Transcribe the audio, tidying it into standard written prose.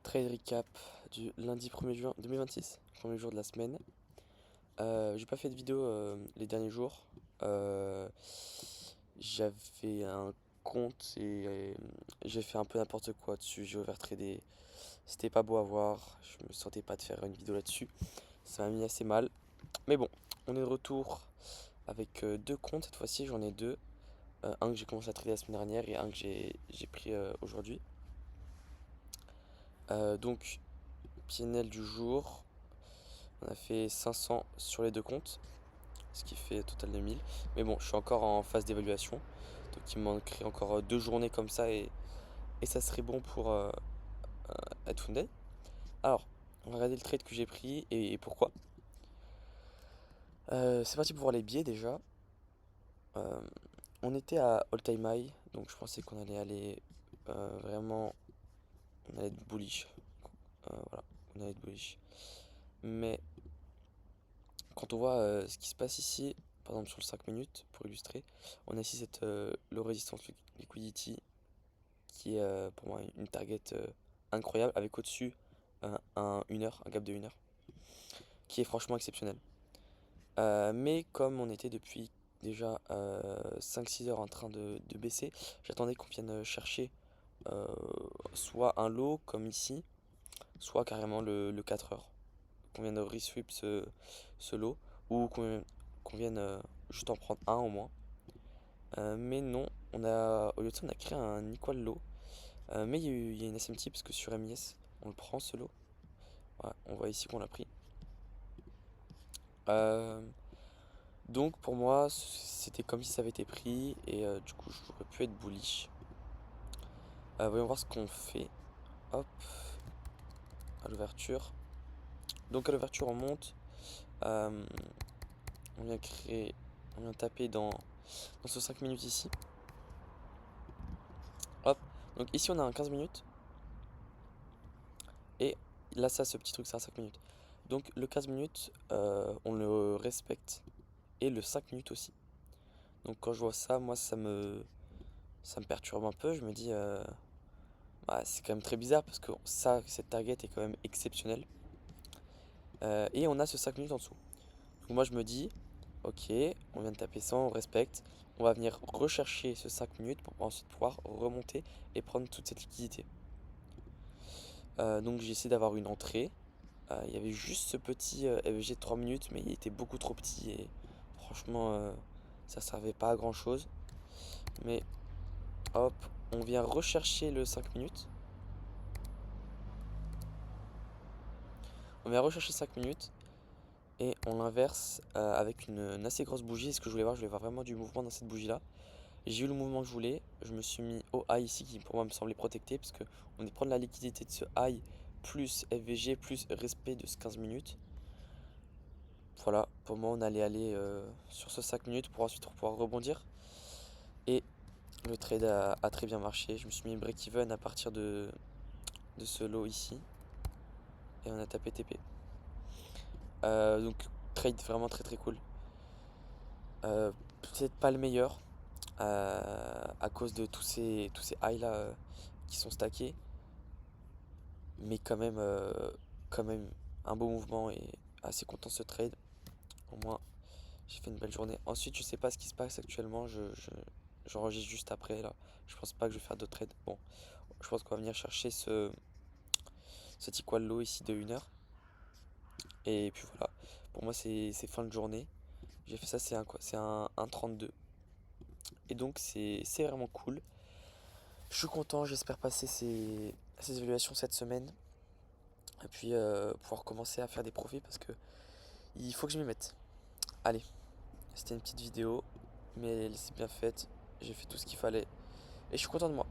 Trade recap du lundi 1er juin 2026, premier jour de la semaine. J'ai pas fait de vidéo les derniers jours. Euh, J'avais un compte et j'ai fait un peu n'importe quoi dessus. J'ai overtradé. C'était pas beau à voir. Je me sentais pas de faire une vidéo là-dessus. Ça m'a mis assez mal. Mais bon, on est de retour avec deux comptes cette fois-ci. J'en ai deux. Un que j'ai commencé à trader la semaine dernière et un que j'ai pris aujourd'hui. Donc, PNL du jour. On a fait 500 sur les deux comptes, ce qui fait un total de 1000. Mais bon, je suis encore en phase d'évaluation. Donc il me manquerait encore deux journées comme ça et ça serait bon pour être funded. Alors, on va regarder le trade que j'ai pris et pourquoi. C'est parti pour voir les biais déjà. Euh, on était à all time high, donc je pensais qu'on allait aller vraiment. On allait être bullish. Voilà, on allait être bullish. Mais quand on voit ce qui se passe ici, par exemple sur le 5 minutes, pour illustrer, on a ici le resistance liquidity qui est pour moi une target incroyable avec au-dessus une heure, un gap de 1 heure, qui est franchement exceptionnel. Mais comme on était depuis déjà 5-6 heures en train de baisser, j'attendais qu'on vienne chercher euh, soit un low comme ici, soit carrément le 4 heures. Qu'on vienne resweep ce lot ou qu'on vienne juste en prendre un au moins. Mais non, au lieu de ça, on a créé un equal low. Mais il y a une SMT parce que sur MIS, on le prend ce lot. Ouais, on voit ici qu'on l'a pris. Euh, donc pour moi, c'était comme si ça avait été pris et du coup, j'aurais pu être bullish. Voyons voir ce qu'on fait. Hop, à l'ouverture. Donc à l'ouverture, on monte. Euh, on vient créer, on vient taper dans ce 5 minutes ici. Hop, donc ici on a un 15 minutes. Et là, ça, ce petit truc, c'est un 5 minutes. Donc le 15 minutes, on le respecte. Et le 5 minutes aussi. Donc quand je vois ça, moi, ça me perturbe un peu. Je me dis, bah, c'est quand même très bizarre parce que ça, cette target est quand même exceptionnelle. Et on a ce 5 minutes en dessous. Donc moi, je me dis, ok, on vient de taper ça, on respecte. On va venir rechercher ce 5 minutes pour ensuite pouvoir remonter et prendre toute cette liquidité. Donc j'ai essayé d'avoir une entrée. Il y avait juste ce petit FG de 3 minutes, mais il était beaucoup trop petit et franchement, ça servait pas à grand chose. Mais hop, on vient rechercher le 5 minutes. On vient rechercher 5 minutes et on l'inverse avec une assez grosse bougie. Et ce que je voulais voir vraiment du mouvement dans cette bougie là. J'ai eu le mouvement que je voulais. Je me suis mis au high ici qui pour moi me semblait protecté parce que on est prendre la liquidité de ce high plus FVG plus respect de ce 15 minutes. Voilà, pour moi on allait aller sur ce 5 minutes pour ensuite pouvoir rebondir. Et le trade a très bien marché. Je me suis mis break-even à partir de ce lot ici. Et on a tapé TP. Donc trade vraiment très très cool. Peut-être pas le meilleur à cause de tous ces highs là qui sont stackés. Mais quand même un beau mouvement et assez content de ce trade. Au moins j'ai fait une belle journée. Ensuite je sais pas ce qui se passe actuellement. J'enregistre juste après là. Je pense pas que je vais faire d'autres trades. Bon, je pense qu'on va venir chercher ce equal low ici de 1 heure. Et puis voilà. Pour moi c'est fin de journée. J'ai fait ça, c'est un quoi? C'est un 1,32. Et donc c'est vraiment cool. Je suis content, j'espère passer ces évaluations cette semaine. Et puis pouvoir commencer à faire des profits parce que il faut que je m'y mette. Allez, c'était une petite vidéo, mais elle s'est bien faite. J'ai fait tout ce qu'il fallait. Et je suis content de moi.